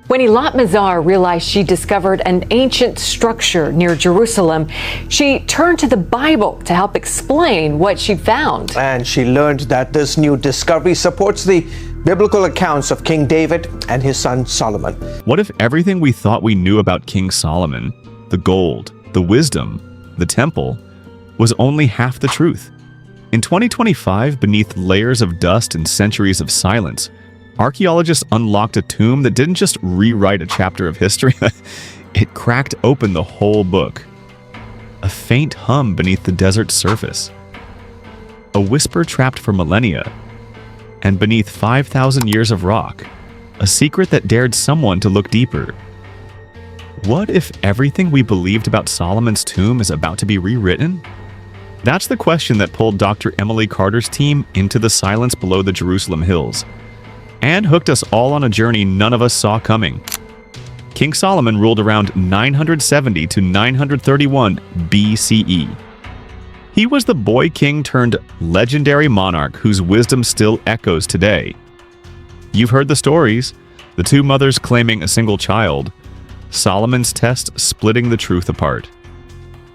When Eilat Mazar realized she discovered an ancient structure near Jerusalem, she turned to the Bible to help explain what she found. And she learned that this new discovery supports the biblical accounts of King David and his son Solomon. What if everything we thought we knew about King Solomon, the gold, the wisdom, the temple, was only half the truth? In 2025, beneath layers of dust and centuries of silence, archaeologists unlocked a tomb that didn't just rewrite a chapter of history, it cracked open the whole book. A faint hum beneath the desert's surface. A whisper trapped for millennia. And beneath 5,000 years of rock, a secret that dared someone to look deeper. What if everything we believed about Solomon's tomb is about to be rewritten? That's the question that pulled Dr. Emily Carter's team into the silence below the Jerusalem hills, and hooked us all on a journey none of us saw coming. King Solomon ruled around 970 to 931 BCE. He was the boy king turned legendary monarch whose wisdom still echoes today. You've heard the stories, the two mothers claiming a single child, Solomon's test splitting the truth apart.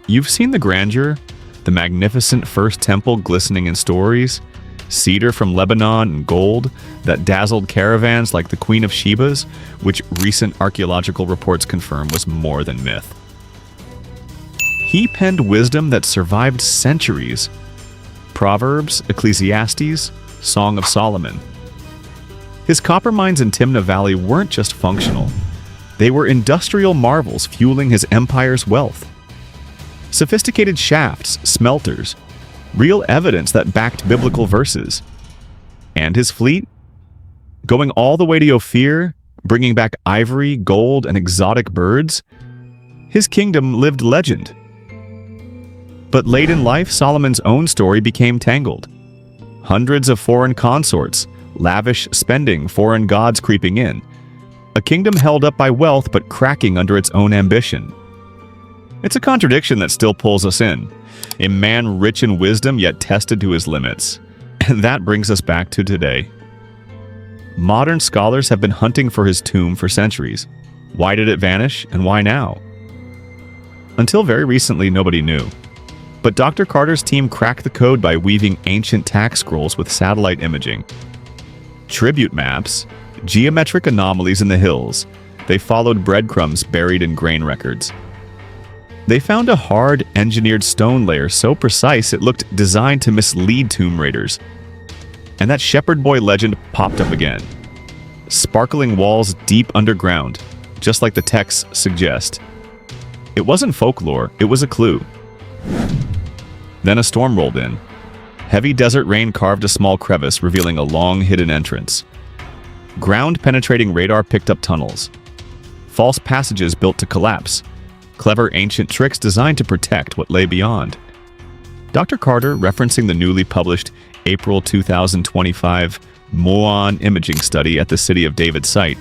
You've seen the grandeur, the magnificent first temple glistening in stories, cedar from Lebanon and gold that dazzled caravans like the Queen of Sheba's, which recent archaeological reports confirm was more than myth. He penned wisdom that survived centuries. Proverbs, Ecclesiastes, Song of Solomon. His copper mines in Timna Valley weren't just functional. They were industrial marvels fueling his empire's wealth. Sophisticated shafts, smelters, real evidence that backed biblical verses. And his fleet? Going all the way to Ophir, bringing back ivory, gold, and exotic birds? His kingdom lived legend. But late in life, Solomon's own story became tangled. Hundreds of foreign consorts, lavish spending, foreign gods creeping in. A kingdom held up by wealth but cracking under its own ambition. It's a contradiction that still pulls us in. A man rich in wisdom yet tested to his limits. And that brings us back to today. Modern scholars have been hunting for his tomb for centuries. Why did it vanish, and why now? Until very recently, nobody knew. But Dr. Carter's team cracked the code by weaving ancient tax scrolls with satellite imaging. Tribute maps, geometric anomalies in the hills. They followed breadcrumbs buried in grain records. They found a hard, engineered stone layer so precise it looked designed to mislead tomb raiders. And that shepherd boy legend popped up again. Sparkling walls deep underground, just like the texts suggest. It wasn't folklore, it was a clue. Then a storm rolled in. Heavy desert rain carved a small crevice, revealing a long, hidden entrance. Ground-penetrating radar picked up tunnels. False passages built to collapse. Clever ancient tricks designed to protect what lay beyond. Dr. Carter, referencing the newly published April 2025 Muon imaging study at the City of David site,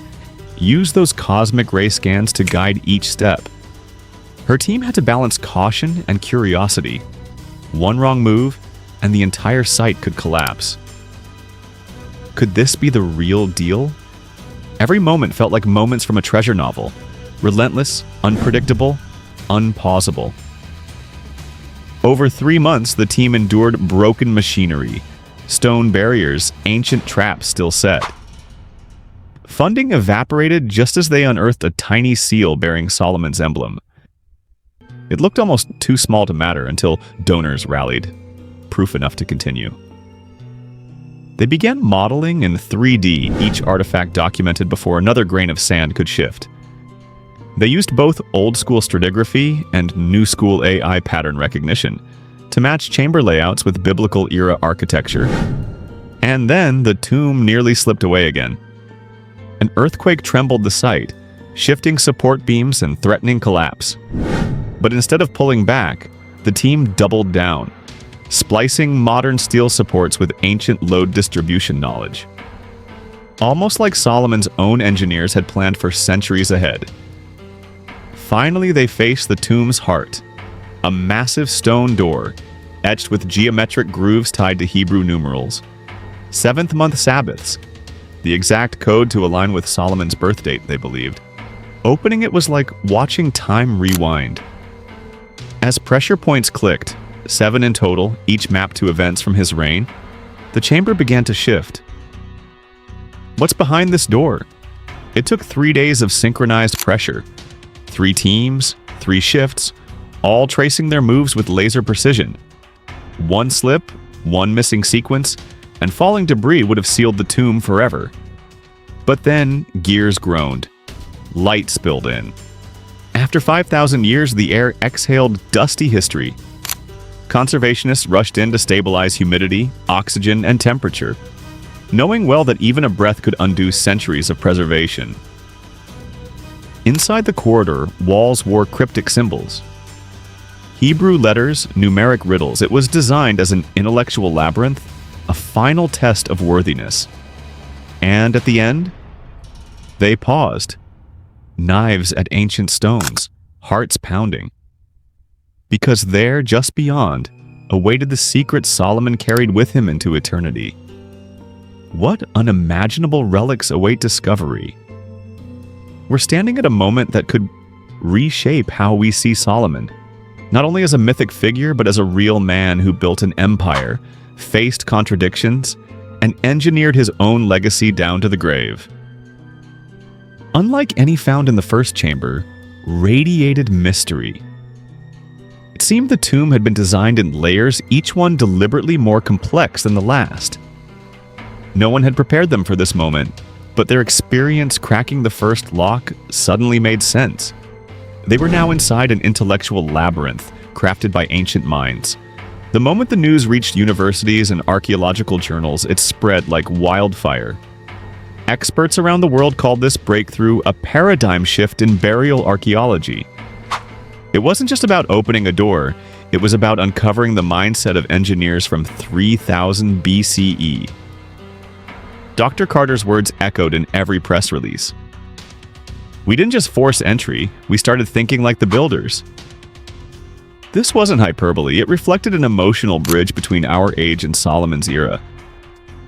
used those cosmic ray scans to guide each step. Her team had to balance caution and curiosity. One wrong move, and the entire site could collapse. Could this be the real deal? Every moment felt like moments from a treasure novel. Relentless, unpredictable, unpausable. Over 3 months, the team endured broken machinery, stone barriers, ancient traps still set. Funding evaporated just as they unearthed a tiny seal bearing Solomon's emblem. It looked almost too small to matter until donors rallied, proof enough to continue. They began modeling in 3D each artifact documented before another grain of sand could shift. They used both old-school stratigraphy and new-school AI pattern recognition to match chamber layouts with biblical-era architecture. And then the tomb nearly slipped away again. An earthquake trembled the site, shifting support beams and threatening collapse. But instead of pulling back, the team doubled down, splicing modern steel supports with ancient load distribution knowledge. Almost like Solomon's own engineers had planned for centuries ahead. Finally, they faced the tomb's heart, a massive stone door, etched with geometric grooves tied to Hebrew numerals. 7th-month Sabbaths, the exact code to align with Solomon's birth date, they believed. Opening it was like watching time rewind. As pressure points clicked, 7 in total, each mapped to events from his reign, the chamber began to shift. What's behind this door? It took 3 days of synchronized pressure. 3 teams, 3 shifts, all tracing their moves with laser precision. 1 slip, 1 missing sequence, and falling debris would have sealed the tomb forever. But then, gears groaned. Light spilled in. After 5,000 years, the air exhaled dusty history. Conservationists rushed in to stabilize humidity, oxygen, and temperature, knowing well that even a breath could undo centuries of preservation. Inside the corridor, walls wore cryptic symbols. Hebrew letters, numeric riddles. It was designed as an intellectual labyrinth, a final test of worthiness. And at the end, they paused. Knives at ancient stones, hearts pounding. Because there, just beyond, awaited the secret Solomon carried with him into eternity. What unimaginable relics await discovery? We're standing at a moment that could reshape how we see Solomon, not only as a mythic figure, but as a real man who built an empire, faced contradictions, and engineered his own legacy down to the grave. Unlike any found in the first chamber, radiated mystery. It seemed the tomb had been designed in layers, each one deliberately more complex than the last. No one had prepared them for this moment, but their experience cracking the first lock suddenly made sense. They were now inside an intellectual labyrinth crafted by ancient minds. The moment the news reached universities and archaeological journals, it spread like wildfire. Experts around the world called this breakthrough a paradigm shift in burial archaeology. It wasn't just about opening a door, it was about uncovering the mindset of engineers from 3000 BCE. Dr. Carter's words echoed in every press release. We didn't just force entry, we started thinking like the builders. This wasn't hyperbole, it reflected an emotional bridge between our age and Solomon's era.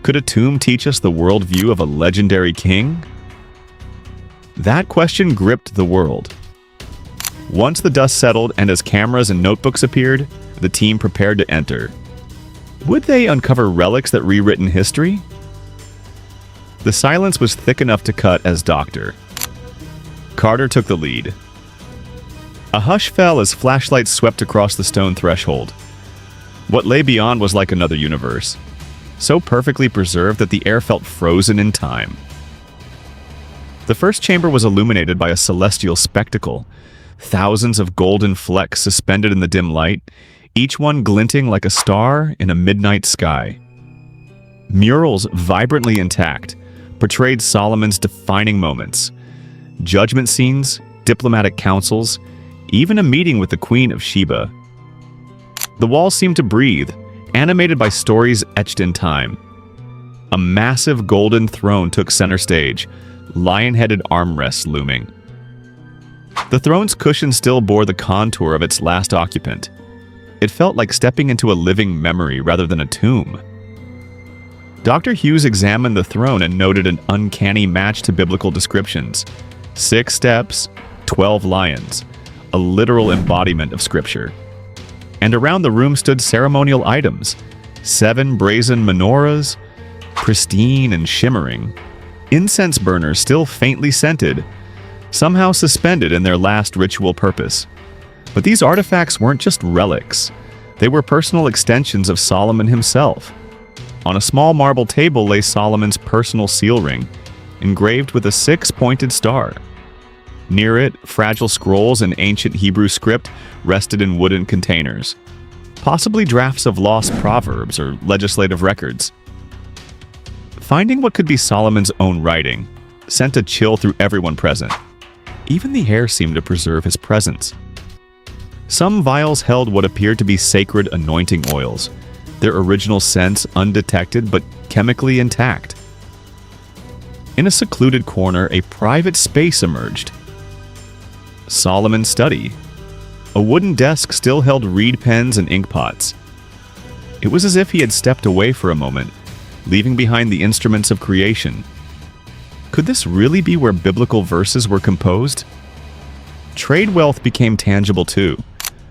Could a tomb teach us the worldview of a legendary king? That question gripped the world. Once the dust settled and as cameras and notebooks appeared, the team prepared to enter. Would they uncover relics that rewritten history? The silence was thick enough to cut as Dr. Carter took the lead. A hush fell as flashlights swept across the stone threshold. What lay beyond was like another universe, so perfectly preserved that the air felt frozen in time. The first chamber was illuminated by a celestial spectacle, thousands of golden flecks suspended in the dim light, each one glinting like a star in a midnight sky. Murals vibrantly intact portrayed Solomon's defining moments. Judgment scenes, diplomatic councils, even a meeting with the Queen of Sheba. The walls seemed to breathe, animated by stories etched in time. A massive golden throne took center stage, lion-headed armrests looming. The throne's cushion still bore the contour of its last occupant. It felt like stepping into a living memory rather than a tomb. Dr. Hughes examined the throne and noted an uncanny match to biblical descriptions. 6 steps, 12 lions, a literal embodiment of Scripture. And around the room stood ceremonial items, 7 brazen menorahs, pristine and shimmering, incense burners still faintly scented, somehow suspended in their last ritual purpose. But these artifacts weren't just relics. They were personal extensions of Solomon himself. On a small marble table lay Solomon's personal seal ring, engraved with a 6-pointed star. Near it, fragile scrolls in ancient Hebrew script rested in wooden containers, possibly drafts of lost proverbs or legislative records. Finding what could be Solomon's own writing sent a chill through everyone present. Even the air seemed to preserve his presence. Some vials held what appeared to be sacred anointing oils, their original scents undetected but chemically intact. In a secluded corner, a private space emerged. Solomon's study. A wooden desk still held reed pens and ink pots. It was as if he had stepped away for a moment, leaving behind the instruments of creation, Could this really be where biblical verses were composed? Trade wealth became tangible too.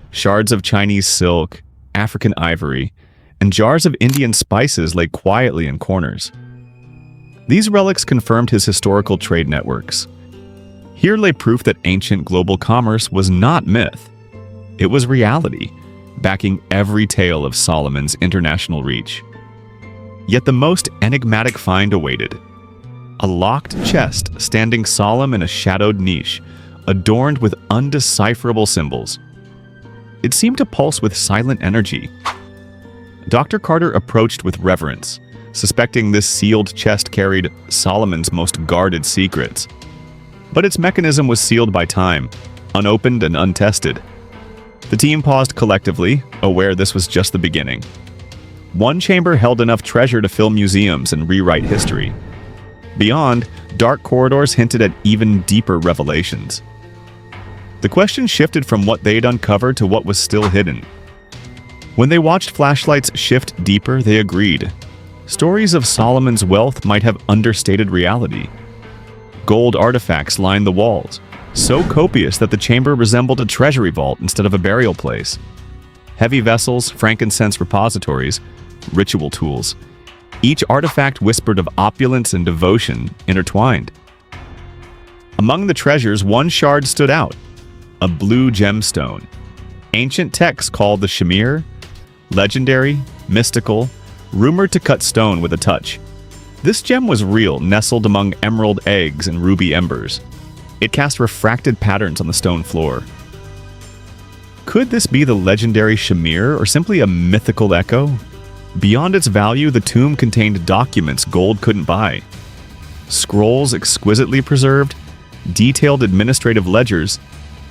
Shards of Chinese silk, African ivory, and jars of Indian spices lay quietly in corners. These relics confirmed his historical trade networks. Here lay proof that ancient global commerce was not myth. It was reality, backing every tale of Solomon's international reach. Yet the most enigmatic find awaited. A locked chest standing solemn in a shadowed niche, adorned with undecipherable symbols. It seemed to pulse with silent energy. Dr. Carter approached with reverence, suspecting this sealed chest carried Solomon's most guarded secrets. But its mechanism was sealed by time, unopened and untested. The team paused collectively, aware this was just the beginning. One chamber held enough treasure to fill museums and rewrite history. Beyond, dark corridors hinted at even deeper revelations. The question shifted from what they'd uncovered to what was still hidden. When they watched flashlights shift deeper, they agreed. Stories of Solomon's wealth might have understated reality. Gold artifacts lined the walls, so copious that the chamber resembled a treasury vault instead of a burial place. Heavy vessels, frankincense repositories, ritual tools. Each artifact whispered of opulence and devotion intertwined. Among the treasures, one shard stood out, a blue gemstone. Ancient texts called the shamir, legendary, mystical, rumored to cut stone with a touch. This gem was real, nestled among emerald eggs and ruby embers. It cast refracted patterns on the stone floor. Could this be the legendary shamir, or simply a mythical echo? Beyond its value, the tomb contained documents gold couldn't buy. Scrolls exquisitely preserved, detailed administrative ledgers,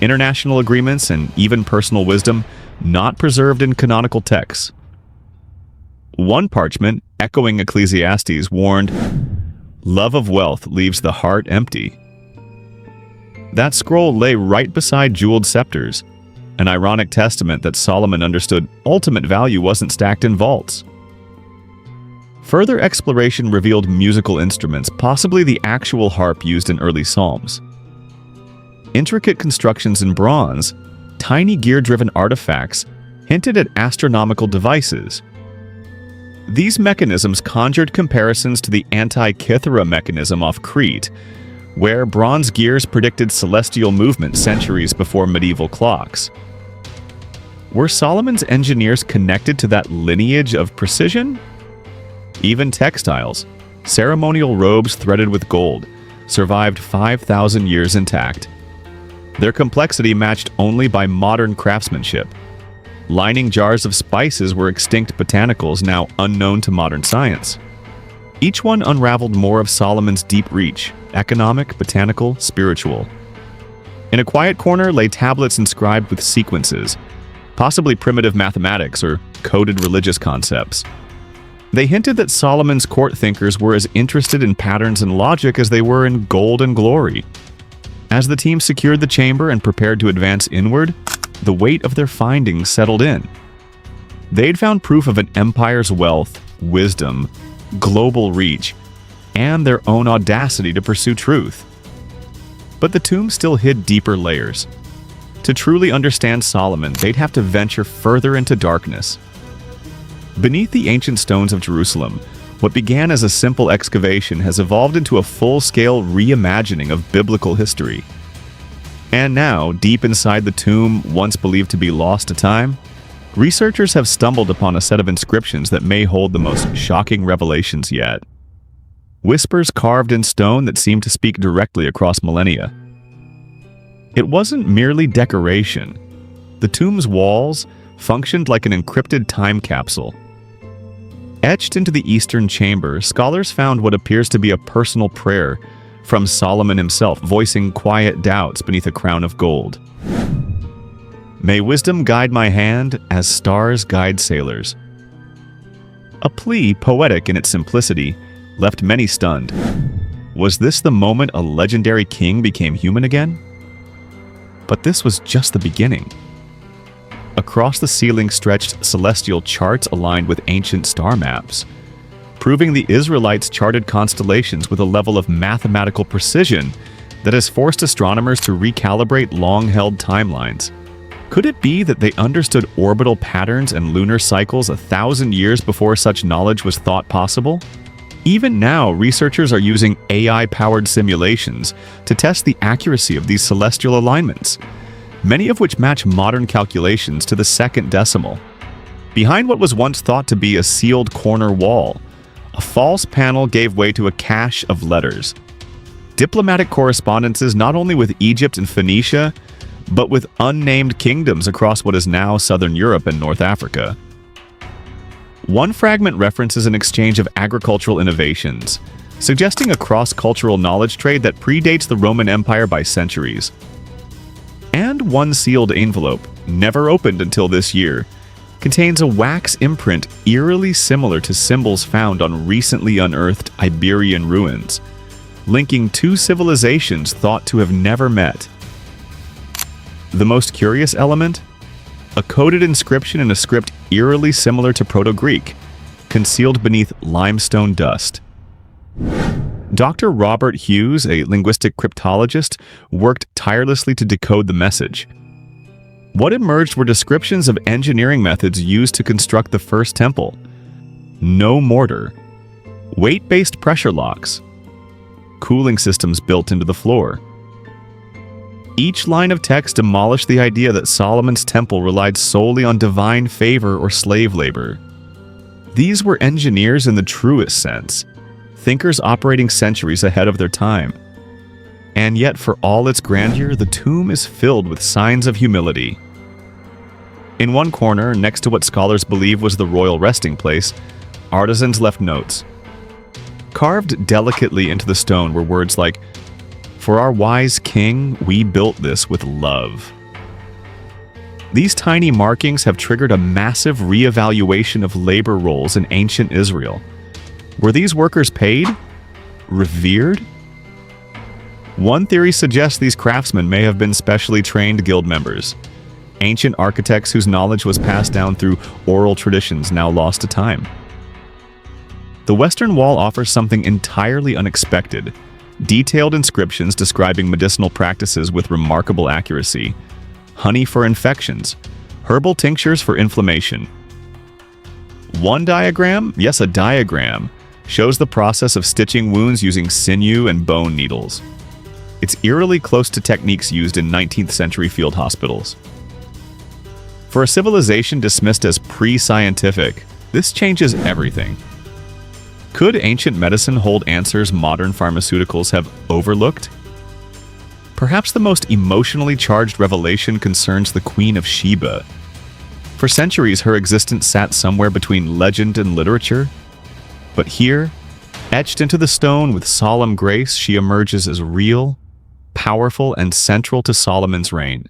international agreements, and even personal wisdom not preserved in canonical texts. One parchment, echoing Ecclesiastes, warned, "Love of wealth leaves the heart empty." That scroll lay right beside jeweled scepters, an ironic testament that Solomon understood ultimate value wasn't stacked in vaults. Further exploration revealed musical instruments, possibly the actual harp used in early psalms. Intricate constructions in bronze, tiny gear-driven artifacts hinted at astronomical devices. These mechanisms conjured comparisons to the Antikythera mechanism off Crete, where bronze gears predicted celestial movement centuries before medieval clocks. Were Solomon's engineers connected to that lineage of precision? Even textiles, ceremonial robes threaded with gold, survived 5,000 years intact. Their complexity matched only by modern craftsmanship. Lining jars of spices were extinct botanicals now unknown to modern science. Each one unraveled more of Solomon's deep reach, economic, botanical, spiritual. In a quiet corner lay tablets inscribed with sequences, possibly primitive mathematics or coded religious concepts. They hinted that Solomon's court thinkers were as interested in patterns and logic as they were in gold and glory. As the team secured the chamber and prepared to advance inward, the weight of their findings settled in. They'd found proof of an empire's wealth, wisdom, global reach, and their own audacity to pursue truth. But the tomb still hid deeper layers. To truly understand Solomon, they'd have to venture further into darkness. Beneath the ancient stones of Jerusalem, what began as a simple excavation has evolved into a full-scale reimagining of biblical history. And now, deep inside the tomb once believed to be lost to time, researchers have stumbled upon a set of inscriptions that may hold the most shocking revelations yet. Whispers carved in stone that seem to speak directly across millennia. It wasn't merely decoration. The tomb's walls functioned like an encrypted time capsule. Etched into the eastern chamber, scholars found what appears to be a personal prayer from Solomon himself, voicing quiet doubts beneath a crown of gold. "May wisdom guide my hand as stars guide sailors." A plea, poetic in its simplicity, left many stunned. Was this the moment a legendary king became human again? But this was just the beginning. Across the ceiling stretched celestial charts aligned with ancient star maps. proving the Israelites charted constellations with a level of mathematical precision that has forced astronomers to recalibrate long-held timelines. Could it be that they understood orbital patterns and lunar cycles 1,000 years before such knowledge was thought possible? Even now, researchers are using AI-powered simulations to test the accuracy of these celestial alignments, many of which match modern calculations to the second decimal. Behind what was once thought to be a sealed corner wall, a false panel gave way to a cache of letters. Diplomatic correspondences not only with Egypt and Phoenicia, but with unnamed kingdoms across what is now southern Europe and North Africa. One fragment references an exchange of agricultural innovations, suggesting a cross-cultural knowledge trade that predates the Roman Empire by centuries. And one sealed envelope, never opened until this year, contains a wax imprint eerily similar to symbols found on recently unearthed Iberian ruins, linking two civilizations thought to have never met. The most curious element? A coded inscription in a script eerily similar to Proto-Greek, concealed beneath limestone dust. Dr. Robert Hughes, a linguistic cryptologist, worked tirelessly to decode the message. What emerged were descriptions of engineering methods used to construct the first temple. No mortar, weight-based pressure locks, cooling systems built into the floor. Each line of text demolished the idea that Solomon's temple relied solely on divine favor or slave labor. These were engineers in the truest sense, thinkers operating centuries ahead of their time. And yet, for all its grandeur, the tomb is filled with signs of humility. In one corner, next to what scholars believe was the royal resting place, artisans left notes. Carved delicately into the stone were words like, "For our wise king, we built this with love." These tiny markings have triggered a massive reevaluation of labor roles in ancient Israel. Were these workers paid? Revered? One theory suggests these craftsmen may have been specially trained guild members, ancient architects whose knowledge was passed down through oral traditions now lost to time. The Western Wall offers something entirely unexpected: detailed inscriptions describing medicinal practices with remarkable accuracy, honey for infections, herbal tinctures for inflammation. One diagram, yes, a diagram, shows the process of stitching wounds using sinew and bone needles. It's eerily close to techniques used in 19th century field hospitals. For a civilization dismissed as pre-scientific, this changes everything. Could ancient medicine hold answers modern pharmaceuticals have overlooked? Perhaps the most emotionally charged revelation concerns the Queen of Sheba. For centuries, her existence sat somewhere between legend and literature. But here, etched into the stone with solemn grace, she emerges as real, powerful, and central to Solomon's reign.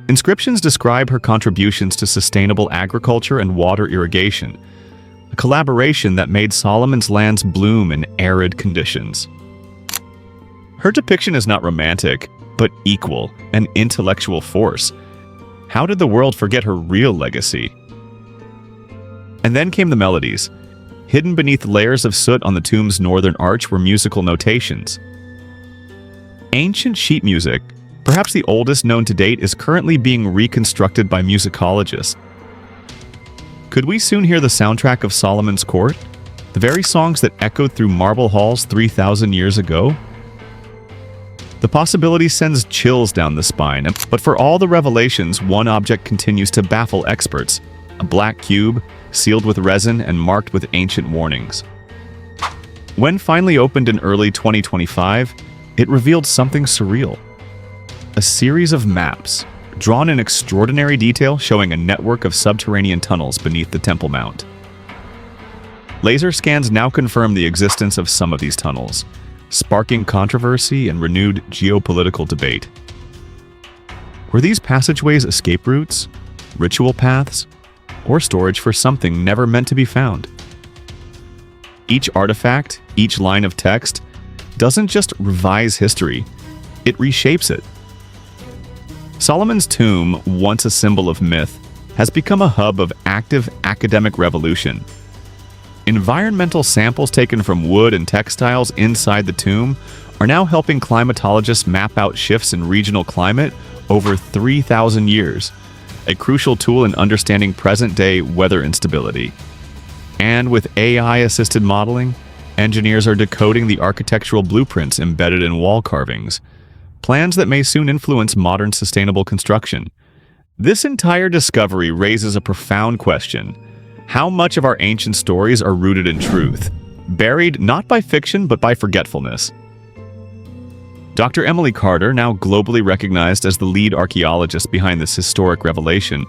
Inscriptions describe her contributions to sustainable agriculture and water irrigation, a collaboration that made Solomon's lands bloom in arid conditions. Her depiction is not romantic, but equal, an intellectual force. How did the world forget her real legacy? And then came the melodies. Hidden beneath layers of soot on the tomb's northern arch were musical notations. Ancient sheet music, perhaps the oldest known to date, is currently being reconstructed by musicologists. Could we soon hear the soundtrack of Solomon's court? The very songs that echoed through marble halls 3,000 years ago? The possibility sends chills down the spine, but for all the revelations, one object continues to baffle experts: a black cube, sealed with resin and marked with ancient warnings. When finally opened in early 2025, it revealed something surreal. A series of maps, drawn in extraordinary detail, showing a network of subterranean tunnels beneath the Temple Mount. Laser scans now confirm the existence of some of these tunnels, sparking controversy and renewed geopolitical debate. Were these passageways escape routes, ritual paths, or storage for something never meant to be found? Each artifact, each line of text, doesn't just revise history, it reshapes it. Solomon's tomb, once a symbol of myth, has become a hub of active academic revolution. Environmental samples taken from wood and textiles inside the tomb are now helping climatologists map out shifts in regional climate over 3,000 years, a crucial tool in understanding present-day weather instability. And with AI-assisted modeling, engineers are decoding the architectural blueprints embedded in wall carvings, plans that may soon influence modern sustainable construction. This entire discovery raises a profound question. How much of our ancient stories are rooted in truth, buried not by fiction but by forgetfulness? Dr. Emily Carter, now globally recognized as the lead archaeologist behind this historic revelation,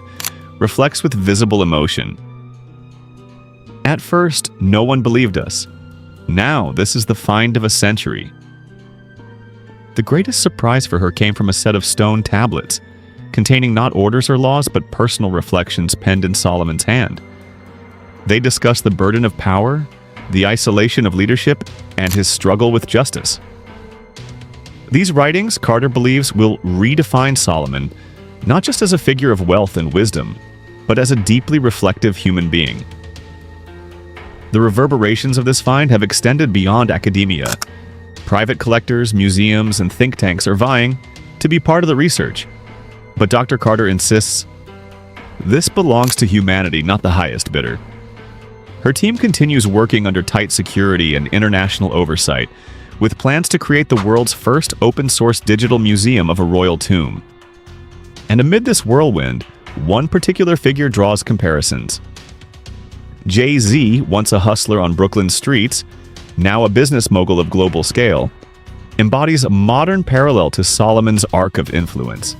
reflects with visible emotion. At first, no one believed us. Now, this is the find of a century. The greatest surprise for her came from a set of stone tablets, containing not orders or laws but personal reflections penned in Solomon's hand. They discuss the burden of power, the isolation of leadership, and his struggle with justice. These writings, Carter believes, will redefine Solomon, not just as a figure of wealth and wisdom, but as a deeply reflective human being. The reverberations of this find have extended beyond academia. Private collectors, museums, and think tanks are vying to be part of the research. But Dr. Carter insists, this belongs to humanity, not the highest bidder. Her team continues working under tight security and international oversight, with plans to create the world's first open-source digital museum of a royal tomb. And amid this whirlwind, one particular figure draws comparisons. Jay-Z, once a hustler on Brooklyn streets, now a business mogul of global scale, embodies a modern parallel to Solomon's arc of influence.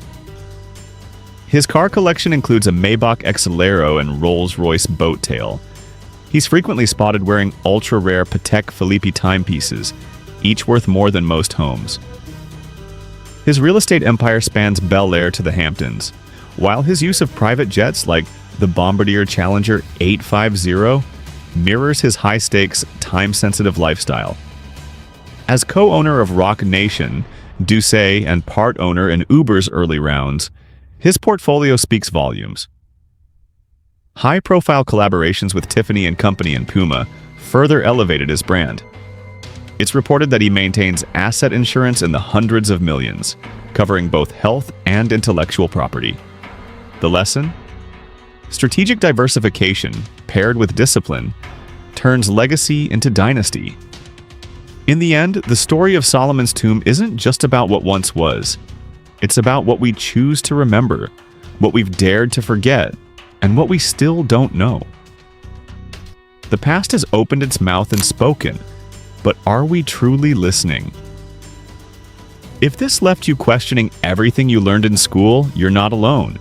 His car collection includes a Maybach Exelero and Rolls-Royce boat tail. He's frequently spotted wearing ultra-rare Patek Philippe timepieces, each worth more than most homes. His real estate empire spans Bel Air to the Hamptons, while his use of private jets like the Bombardier Challenger 850 mirrors his high-stakes, time-sensitive lifestyle. As co-owner of Rock Nation, Doucet, and part owner in Uber's early rounds, his portfolio speaks volumes. High-profile collaborations with Tiffany & Company and Puma further elevated his brand. It's reported that he maintains asset insurance in the hundreds of millions, covering both health and intellectual property. The lesson? Strategic diversification, paired with discipline, turns legacy into dynasty. In the end, the story of Solomon's tomb isn't just about what once was. It's about what we choose to remember, what we've dared to forget, and what we still don't know. The past has opened its mouth and spoken, but are we truly listening? If this left you questioning everything you learned in school, you're not alone.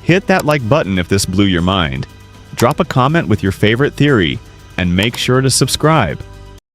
Hit that like button if this blew your mind. Drop a comment with your favorite theory, and make sure to subscribe.